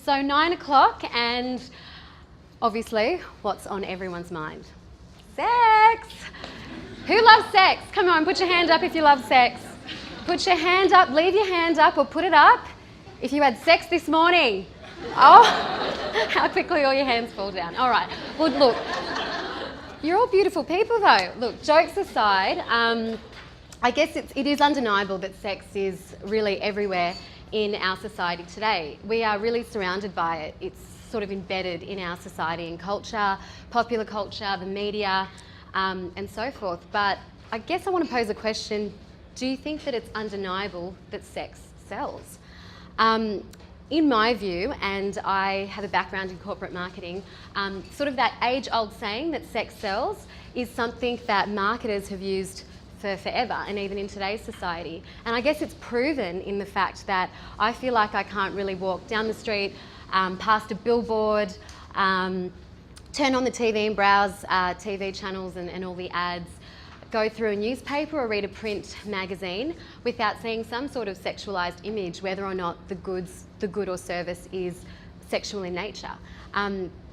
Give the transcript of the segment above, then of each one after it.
So 9 o'clock, and obviously, what's on everyone's mind? Sex! Who loves sex? Come on, put your hand up if you love sex. Put your hand up, leave your hand up or put it up if you had sex this morning. Oh, how quickly all your hands fall down. All right, well look, you're all beautiful people though. Look, jokes aside, I guess it is undeniable that sex is really everywhere in our society today. We are really surrounded by it. It's sort of embedded in our society and culture, popular culture, the media, and so forth. But I guess I want to pose a question. Do you think that it's undeniable that sex sells? In my view, and I have a background in corporate marketing, sort of that age-old saying that sex sells is something that marketers have used for forever, and even in today's society. And I guess it's proven in the fact that I feel like I can't really walk down the street, past a billboard, turn on the TV and browse TV channels and all the ads, go through a newspaper or read a print magazine without seeing some sort of sexualised image, whether or not the good or service is sexual in nature.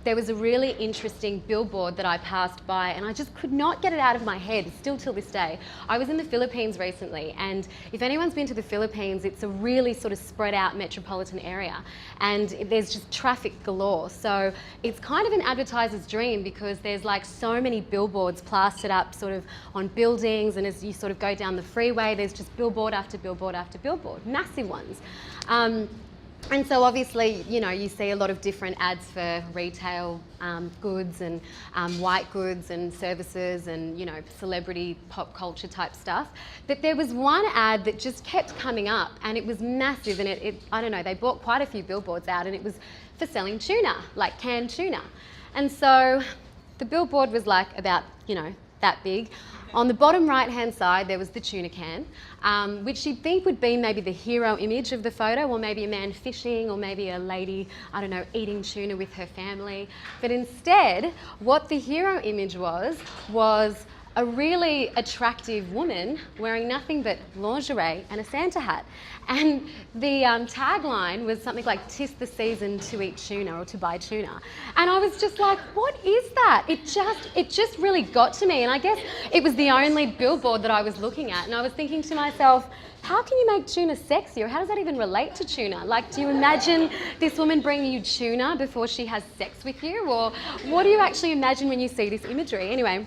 There was a really interesting billboard that I passed by and I just could not get it out of my head, still till this day. I was in the Philippines recently, and if anyone's been to the Philippines, it's a really sort of spread out metropolitan area and there's just traffic galore. So it's kind of an advertiser's dream because there's like so many billboards plastered up sort of on buildings, and as you sort of go down the freeway, there's just billboard after billboard after billboard, massive ones. And so obviously, you know, you see a lot of different ads for retail goods and white goods and services and, you know, celebrity pop culture type stuff. But there was one ad that just kept coming up, and it was massive, and I don't know, they bought quite a few billboards out, and it was for selling tuna, like canned tuna. And so the billboard was like about, you know, that big. On the bottom right-hand side, there was the tuna can, which you'd think would be maybe the hero image of the photo, or maybe a man fishing, or maybe a lady, I don't know, eating tuna with her family. But instead, what the hero image was a really attractive woman wearing nothing but lingerie and a Santa hat. And the tagline was something like, "'Tis the season to eat tuna," or to buy tuna. And I was just like, what is that? It just really got to me. And I guess it was the only billboard that I was looking at. And I was thinking to myself, how can you make tuna sexy? Or how does that even relate to tuna? Like, do you imagine this woman bringing you tuna before she has sex with you? Or what do you actually imagine when you see this imagery? Anyway,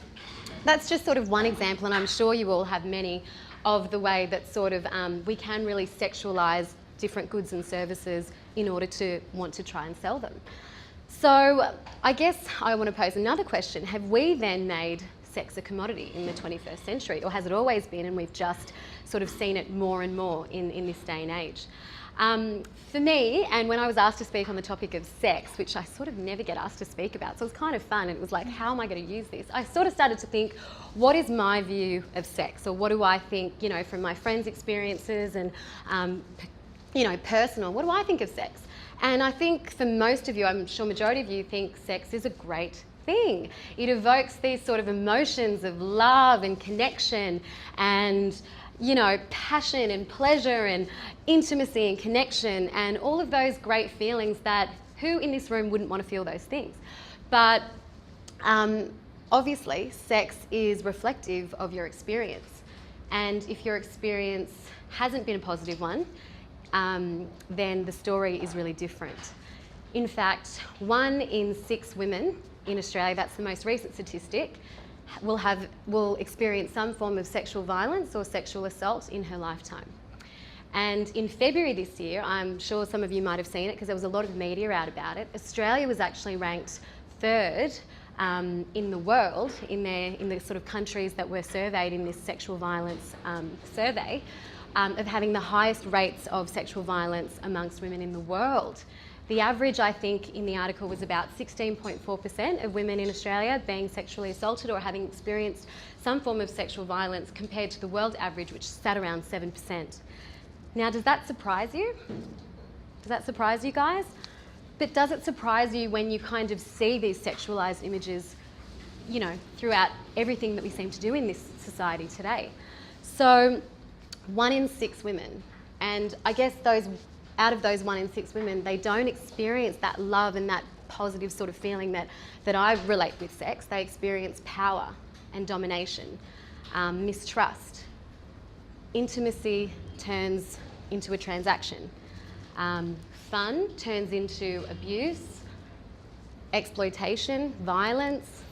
that's just sort of one example, and I'm sure you all have many of the way that sort of we can really sexualise different goods and services in order to want to try and sell them. So I guess I want to pose another question. Have we then made sex a commodity in the 21st century, or has it always been and we've just sort of seen it more and more in this day and age? For me, and when I was asked to speak on the topic of sex, which I sort of never get asked to speak about, so it was kind of fun, and it was like, how am I going to use this? I sort of started to think, what is my view of sex? Or what do I think, you know, from my friends' experiences and, you know, personal, what do I think of sex? And I think for most of you, I'm sure majority of you think sex is a great thing. It evokes these sort of emotions of love and connection and, you know, passion and pleasure and intimacy and connection and all of those great feelings that who in this room wouldn't want to feel those things? But obviously, sex is reflective of your experience. And if your experience hasn't been a positive one, then the story is really different. In fact, 1 in 6 women in Australia, that's the most recent statistic, will experience some form of sexual violence or sexual assault in her lifetime. And in February this year, I'm sure some of you might have seen it because there was a lot of media out about it, Australia was actually ranked 3rd in the world, in the sort of countries that were surveyed in this sexual violence survey, of having the highest rates of sexual violence amongst women in the world. The average, I think, in the article was about 16.4% of women in Australia being sexually assaulted or having experienced some form of sexual violence, compared to the world average, which sat around 7%. Now, does that surprise you? Does that surprise you guys? But does it surprise you when you kind of see these sexualised images, you know, throughout everything that we seem to do in this society today? So 1 in 6 women, and I guess out of those 1 in 6 women, they don't experience that love and that positive sort of feeling that I relate with sex. They experience power and domination, mistrust. Intimacy turns into a transaction. Fun turns into abuse, exploitation, violence.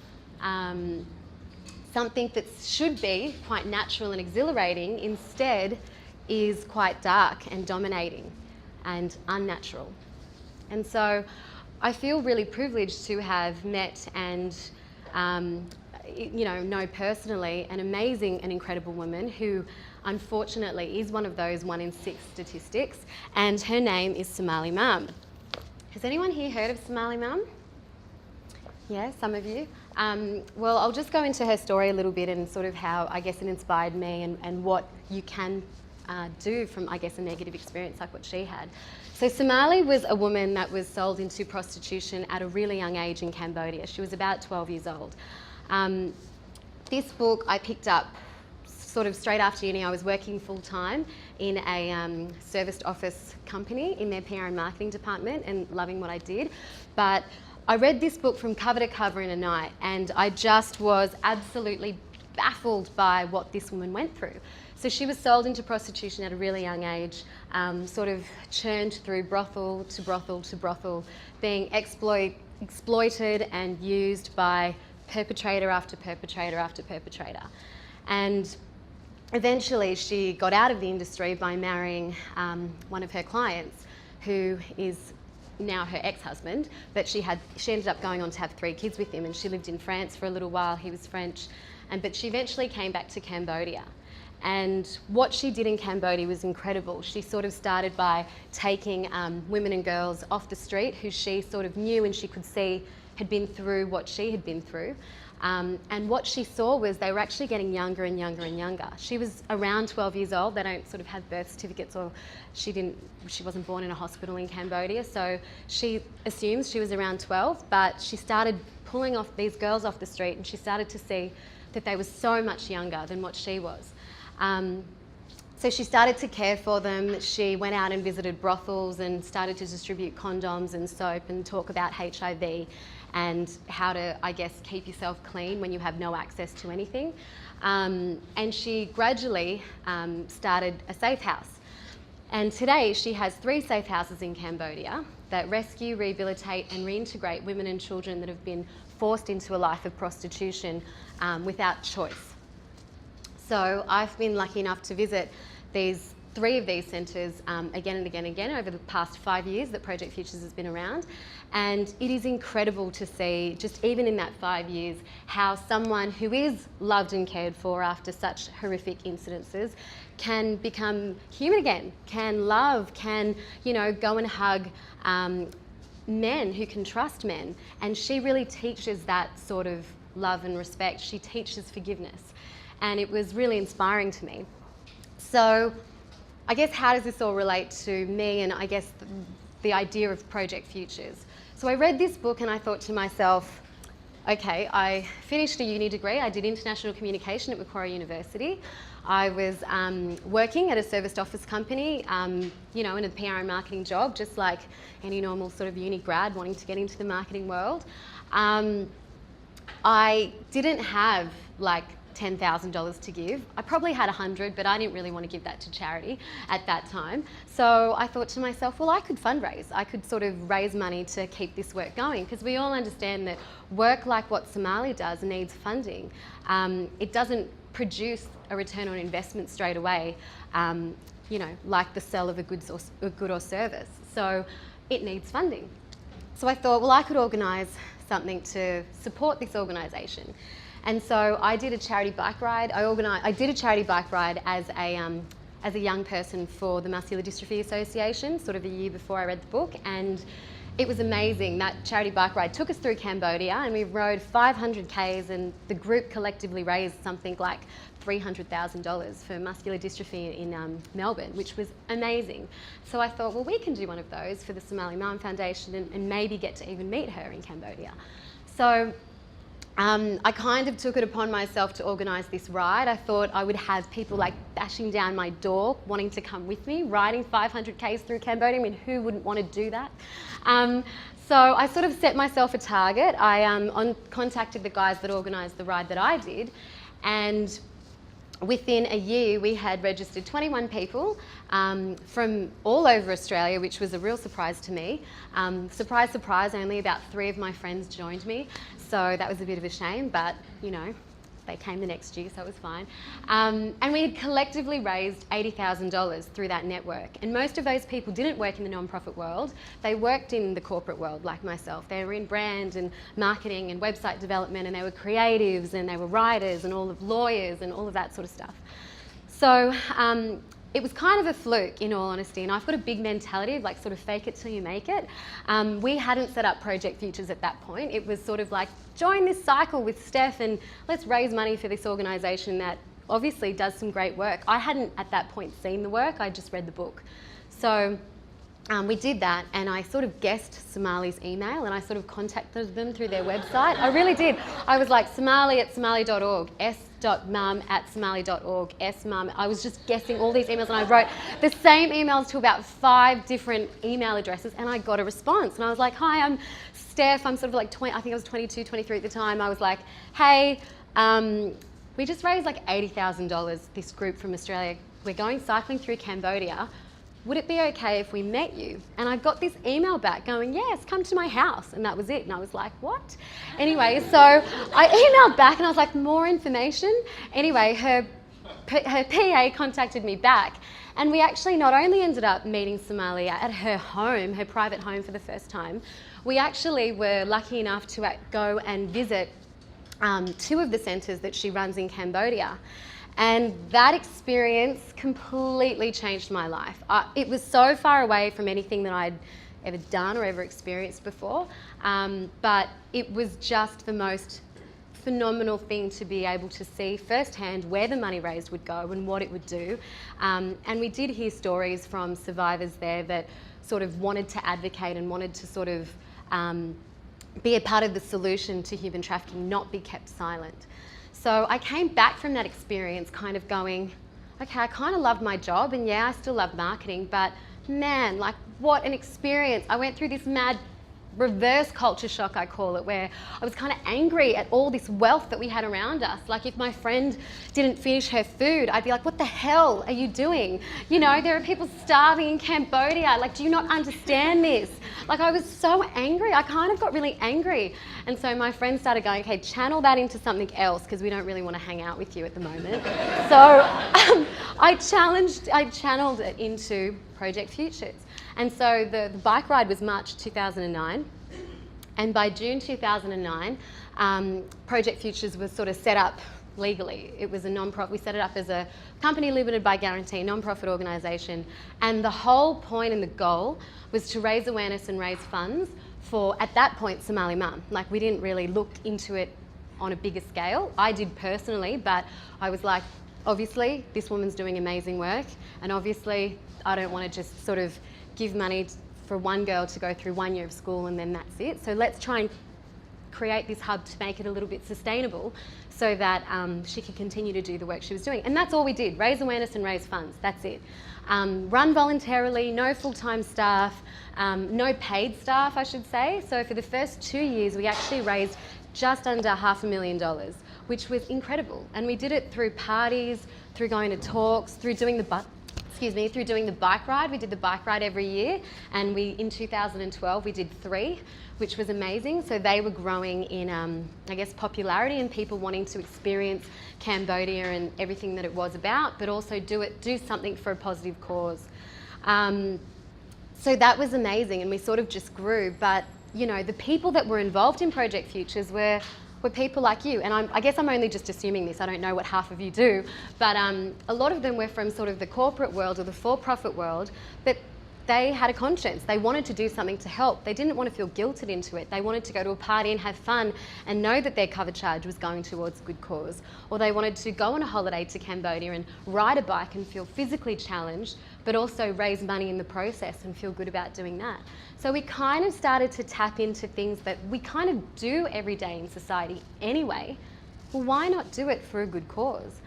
Something that should be quite natural and exhilarating instead is quite dark and dominating and unnatural. And so I feel really privileged to have met and know personally an amazing and incredible woman who unfortunately is one of those 1 in 6 statistics, and her name is Somali Mum. Has anyone here heard of Somali Mum? Yeah, some of you. Well, I'll just go into her story a little bit and sort of how I guess it inspired me and what you can do from, I guess, a negative experience like what she had. So Somali was a woman that was sold into prostitution at a really young age in Cambodia. She was about 12 years old. This book I picked up sort of straight after uni. I was working full-time in a serviced office company in their PR and marketing department and loving what I did. But I read this book from cover to cover in a night, and I just was absolutely baffled by what this woman went through. So she was sold into prostitution at a really young age, sort of churned through brothel to brothel to brothel, being exploited and used by perpetrator after perpetrator after perpetrator. And eventually she got out of the industry by marrying one of her clients, who is now her ex-husband, but she ended up going on to have 3 kids with him, and she lived in France for a little while. He was French, but she eventually came back to Cambodia. And what she did in Cambodia was incredible. She sort of started by taking women and girls off the street who she sort of knew and she could see had been through what she had been through. And what she saw was they were actually getting younger and younger and younger. She was around 12 years old. They don't sort of have birth certificates, or she wasn't born in a hospital in Cambodia, so she assumes she was around 12, but she started pulling off these girls off the street, and she started to see that they were so much younger than what she was. So she started to care for them. She went out and visited brothels and started to distribute condoms and soap and talk about HIV and how to, I guess, keep yourself clean when you have no access to anything. And she gradually started a safe house. And today she has 3 safe houses in Cambodia that rescue, rehabilitate and reintegrate women and children that have been forced into a life of prostitution without choice. So I've been lucky enough to visit 3 of these centres again and again and again over the past 5 years that Project Futures has been around. And it is incredible to see, just even in that 5 years, how someone who is loved and cared for after such horrific incidences can become human again, can love, can, go and hug men who can trust men. And she really teaches that sort of love and respect. She teaches forgiveness. And it was really inspiring to me. So I guess, how does this all relate to me and I guess the idea of Project Futures? So I read this book and I thought to myself, okay, I finished a uni degree. I did international communication at Macquarie University. I was working at a serviced office company, in a PR and marketing job, just like any normal sort of uni grad wanting to get into the marketing world. I didn't have $10,000 to give. I probably had 100, but I didn't really want to give that to charity at that time. So I thought to myself, well, I could fundraise. I could sort of raise money to keep this work going, because we all understand that work like what Somali does needs funding. It doesn't produce a return on investment straight away, like the sale of a good or service. So it needs funding. So I thought, well, I could organise something to support this organisation. And so I did a charity bike ride. I did a charity bike ride as a as a young person for the Muscular Dystrophy Association, sort of a year before I read the book, and it was amazing. That charity bike ride took us through Cambodia, and we rode 500 Ks, and the group collectively raised something like $300,000 for muscular dystrophy in Melbourne, which was amazing. So I thought, well, we can do one of those for the Somali Mum Foundation and maybe get to even meet her in Cambodia. So I kind of took it upon myself to organise this ride. I thought I would have people like bashing down my door wanting to come with me, riding 500 Ks through Cambodia. I mean, who wouldn't want to do that? So I sort of set myself a target. I contacted the guys that organised the ride that I did, and within a year we had registered 21 people from all over Australia, which was a real surprise to me. Surprise, surprise, only about 3 of my friends joined me. So that was a bit of a shame, but you know, they came the next year, so it was fine. And we had collectively raised $80,000 through that network. And most of those people didn't work in the non-profit world. They worked in the corporate world, like myself. They were in brand and marketing and website development, and they were creatives, and they were writers, and all of lawyers, and all of that sort of stuff. So it was kind of a fluke, in all honesty, and I've got a big mentality of like sort of fake it till you make it. We hadn't set up Project Futures at that point. It was sort of like, join this cycle with Steph and let's raise money for this organisation that obviously does some great work. I hadn't at that point seen the work, I just read the book. So we did that, and I sort of guessed Somali's email, and I sort of contacted them through their website. I really did. I was like, somali@somali.org, s.mum@somali.org, s.mum. I was just guessing all these emails, and I wrote the same emails to about 5 different email addresses, and I got a response. And I was like, hi, I'm Steph. I'm sort of like 20, I think I was 22, 23 at the time. I was like, hey, we just raised like $80,000, this group from Australia. We're going cycling through Cambodia. Would it be okay if we met you? And I got this email back going, yes, come to my house. And that was it. And I was like, what? Anyway, so I emailed back and I was like, more information? Anyway, her PA contacted me back, and we actually not only ended up meeting Somalia at her home, her private home for the first time, we actually were lucky enough to go and visit 2 of the centres that she runs in Cambodia. And that experience completely changed my life. It was so far away from anything that I'd ever done or ever experienced before, but it was just the most phenomenal thing to be able to see firsthand where the money raised would go and what it would do. And we did hear stories from survivors there that sort of wanted to advocate and wanted to sort of be a part of the solution to human trafficking, not be kept silent. So I came back from that experience kind of going, okay, I kind of loved my job, and yeah, I still love marketing, but man, like what an experience. I went through this mad reverse culture shock, I call it, where I was kind of angry at all this wealth that we had around us. Like if my friend didn't finish her food, I'd be like, what the hell are you doing? You know, there are people starving in Cambodia. Like, do you not understand this? Like I was so angry. I kind of got really angry. And so my friend started going, okay, channel that into something else because we don't really want to hang out with you at the moment. So I channeled it into Project Futures. And so the bike ride was March 2009, and by June 2009, Project Futures was sort of set up legally. It was a non-profit. We set it up as a company limited by guarantee, non-profit organisation, and the whole point and the goal was to raise awareness and raise funds for, at that point, Somali Mum. Like we didn't really look into it on a bigger scale. I did personally, but I was like, obviously this woman's doing amazing work, and obviously I don't want to just sort of give money for one girl to go through 1 year of school and then that's it. So let's try and create this hub to make it a little bit sustainable so that she could continue to do the work she was doing. And that's all we did, raise awareness and raise funds, that's it. Run voluntarily, no full-time staff, no paid staff, I should say. So for the first 2 years, we actually raised just under $500,000, which was incredible. And we did it through parties, through going to talks, through doing the through doing the bike ride. We did the bike ride every year, and in 2012 we did 3, which was amazing. So they were growing in, I guess, popularity and people wanting to experience Cambodia and everything that it was about, but also do something for a positive cause. So that was amazing, and we sort of just grew. But you know, the people that were involved in Project Futures were were people like you. And I guess I'm only just assuming this, I don't know what half of you do, but a lot of them were from sort of the corporate world or the for-profit world, but they had a conscience. They wanted to do something to help. They didn't want to feel guilted into it. They wanted to go to a party and have fun and know that their cover charge was going towards a good cause. Or they wanted to go on a holiday to Cambodia and ride a bike and feel physically challenged, but also raise money in the process and feel good about doing that. So we kind of started to tap into things that we kind of do every day in society anyway. Well, why not do it for a good cause?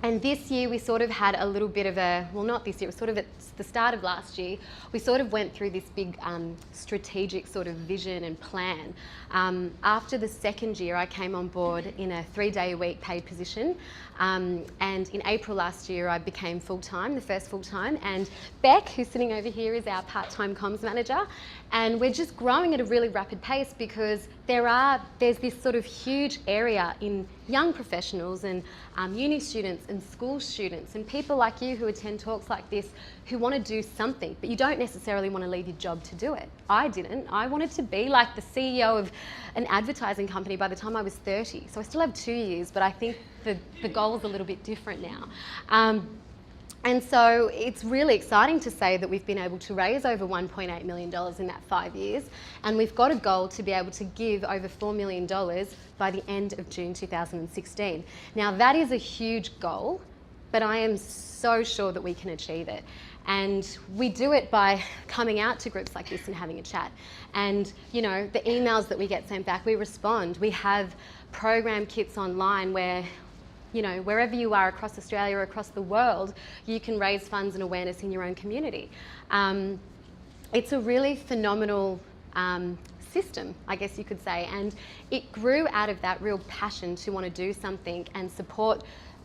And this year we sort of had a little bit of a, well, not this year, it was sort of at the start of last year, we sort of went through this big strategic sort of vision and plan. After the second year, I came on board in a 3-day-a-week paid position. And in April last year, I became full-time, the first full-time. And Beck, who's sitting over here, is our part-time comms manager. And we're just growing at a really rapid pace because there's this sort of huge area in young professionals and uni students and school students and people like you who attend talks like this who want to do something, but you don't necessarily want to leave your job to do it. I didn't. I wanted to be like the CEO of an advertising company by the time I was 30. So I still have 2 years, but I think the goal is a little bit different now. And so it's really exciting to say that we've been able to raise over $1.8 million in that 5 years, and we've got a goal to be able to give over $4 million by the end of June 2016. Now that is a huge goal, but I am so sure that we can achieve it. And we do it by coming out to groups like this and having a chat. And you know, the emails that we get sent back, we respond. We have program kits online where, you know, wherever you are across Australia or across the world, you can raise funds and awareness in your own community. It's a really phenomenal system, I guess you could say, and it grew out of that real passion to want to do something and support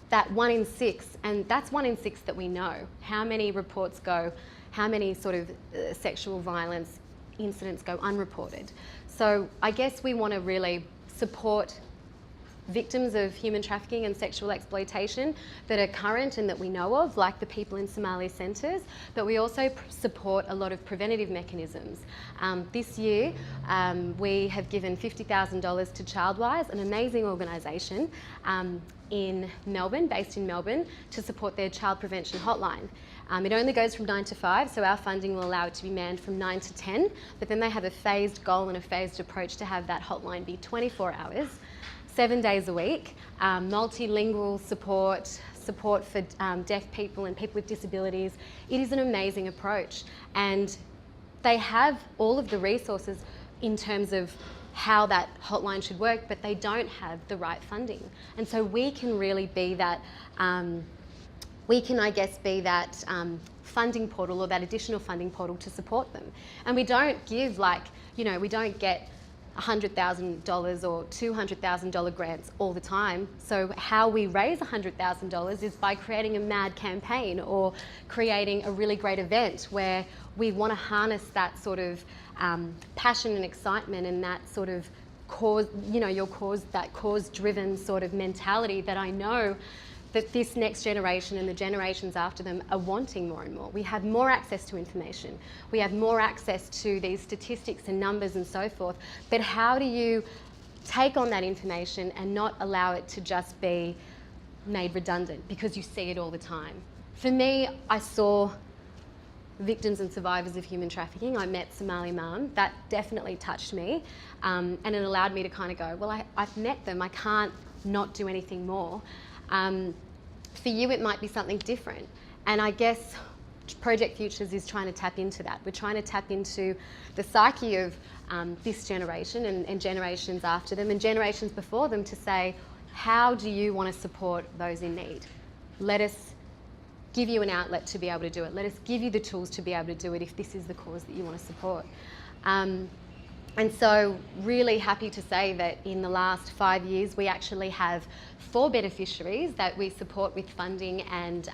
that 1 in 6, and that's 1 in 6 that we know. How many reports go, how many sort of sexual violence incidents go unreported. So I guess we want to really support victims of human trafficking and sexual exploitation that are current and that we know of, like the people in Somali centres, but we also support a lot of preventative mechanisms. This year we have given $50,000 to Childwise, an amazing organisation in Melbourne, based in Melbourne, to support their child prevention hotline. It only goes from 9 to 5, so our funding will allow it to be manned from 9 to 10, but then they have a phased goal and a phased approach to have that hotline be 24 hours, 7 days a week, multilingual support for deaf people and people with disabilities. It is an amazing approach, and they have all of the resources in terms of how that hotline should work, but they don't have the right funding. And so we can really be that, I guess, be that funding portal or that additional funding portal to support them. And we don't give, like, you know, we don't get $100,000 or $200,000 grants all the time. So how we raise $100,000 is by creating a mad campaign or creating a really great event where we want to harness that sort of passion and excitement and that sort of cause, you know, that cause-driven sort of mentality that I know that this next generation and the generations after them are wanting more and more. We have more access to information. We have more access to these statistics and numbers and so forth. But how do you take on that information and not allow it to just be made redundant because you see it all the time? For me, I saw victims and survivors of human trafficking. I met Somali mum. That definitely touched me. And it allowed me to kind of go, well, I've met them. I can't not do anything more. For you, it might be something different. And I guess Project Futures is trying to tap into that. We're trying to tap into the psyche of this generation and generations after them and generations before them to say, how do you want to support those in need? Let us give you an outlet to be able to do it. Let us give you the tools to be able to do it if this is the cause that you want to support. And so really happy to say that in the last 5 years, we actually have 4 beneficiaries that we support with funding and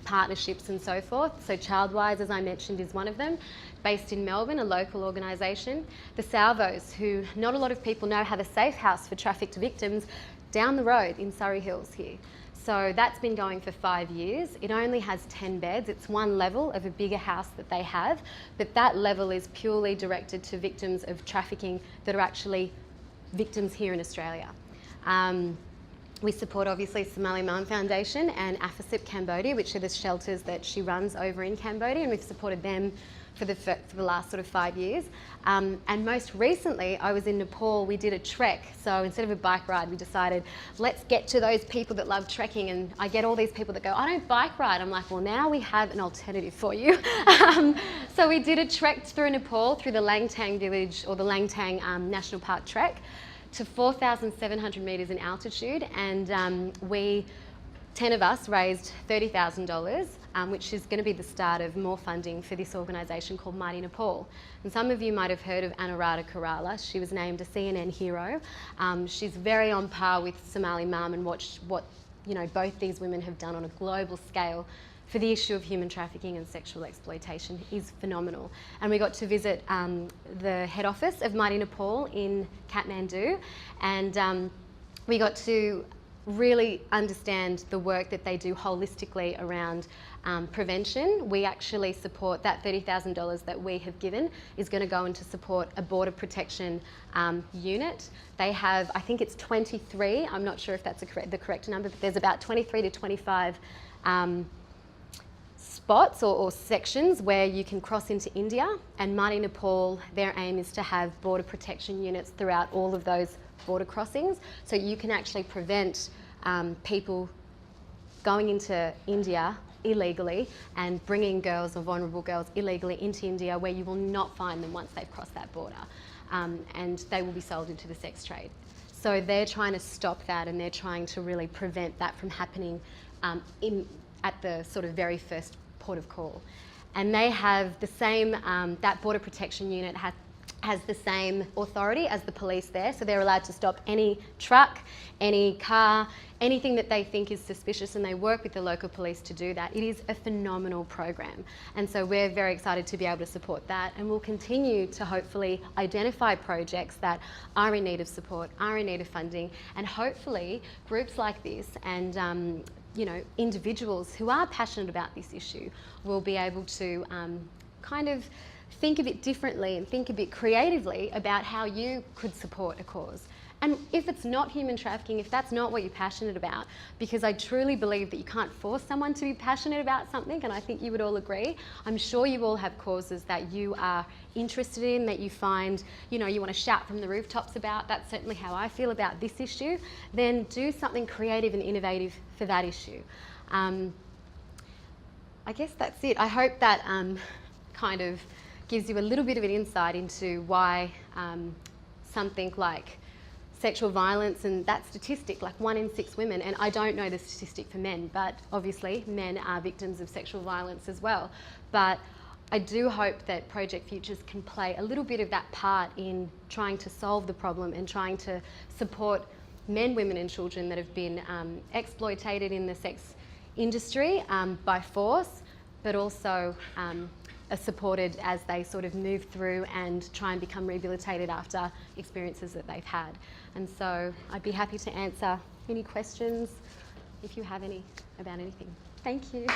partnerships and so forth. So Childwise, as I mentioned, is one of them, based in Melbourne, a local organisation. The Salvos, who not a lot of people know, have a safe house for trafficked victims down the road in Surrey Hills here. So that's been going for 5 years. It only has 10 beds. It's one level of a bigger house that they have, but that level is purely directed to victims of trafficking that are actually victims here in Australia. We support obviously Somali Mum Foundation and AFICIP Cambodia, which are the shelters that she runs over in Cambodia, and we've supported them for the last sort of 5 years. And most recently, I was in Nepal. We did a trek. So instead of a bike ride, we decided, let's get to those people that love trekking. And I get all these people that go, I don't bike ride. I'm like, well, now we have an alternative for you. So we did a trek through Nepal, through the Langtang village, or the Langtang National Park trek, to 4,700 metres in altitude, and we, 10 of us, raised $30,000, which is going to be the start of more funding for this organisation called Mighty Nepal. And some of you might have heard of Anuradha Kerala. She was named a CNN hero. She's very on par with Somali Mum, and what both these women have done on a global scale for the issue of human trafficking and sexual exploitation is phenomenal. And we got to visit the head office of Mighty Nepal in Kathmandu, and we got to really understand the work that they do holistically around prevention. We actually support that $30,000 that we have given is going to go into support a border protection unit. They have, I think it's 23, I'm not sure if that's the correct number, but there's about 23 to 25 spots or sections where you can cross into India, and Mighty Nepal, their aim is to have border protection units throughout all of those border crossings, so you can actually prevent people going into India illegally and bringing girls or vulnerable girls illegally into India, where you will not find them once they've crossed that border, and they will be sold into the sex trade. So they're trying to stop that, and they're trying to really prevent that from happening at the sort of very first port of call. And they have the same, that border protection unit has the same authority as the police there, so they're allowed to stop any truck, any car, anything that they think is suspicious, and they work with the local police to do that. It is a phenomenal program, and so we're very excited to be able to support that, and we'll continue to hopefully identify projects that are in need of support, are in need of funding, and hopefully groups like this and individuals who are passionate about this issue will be able to kind of think a bit differently and think a bit creatively about how you could support a cause. And if it's not human trafficking, if that's not what you're passionate about, because I truly believe that you can't force someone to be passionate about something, and I think you would all agree. I'm sure you all have causes that you are interested in, that you find, you want to shout from the rooftops about. That's certainly how I feel about this issue. Then do something creative and innovative for that issue. I guess that's it. I hope that kind of gives you a little bit of an insight into why something like sexual violence, and that statistic, like 1 in 6 women, and I don't know the statistic for men, but obviously men are victims of sexual violence as well. But I do hope that Project Futures can play a little bit of that part in trying to solve the problem and trying to support men, women and children that have been exploited in the sex industry by force, but also are supported as they sort of move through and try and become rehabilitated after experiences that they've had. And so I'd be happy to answer any questions if you have any about anything. Thank you.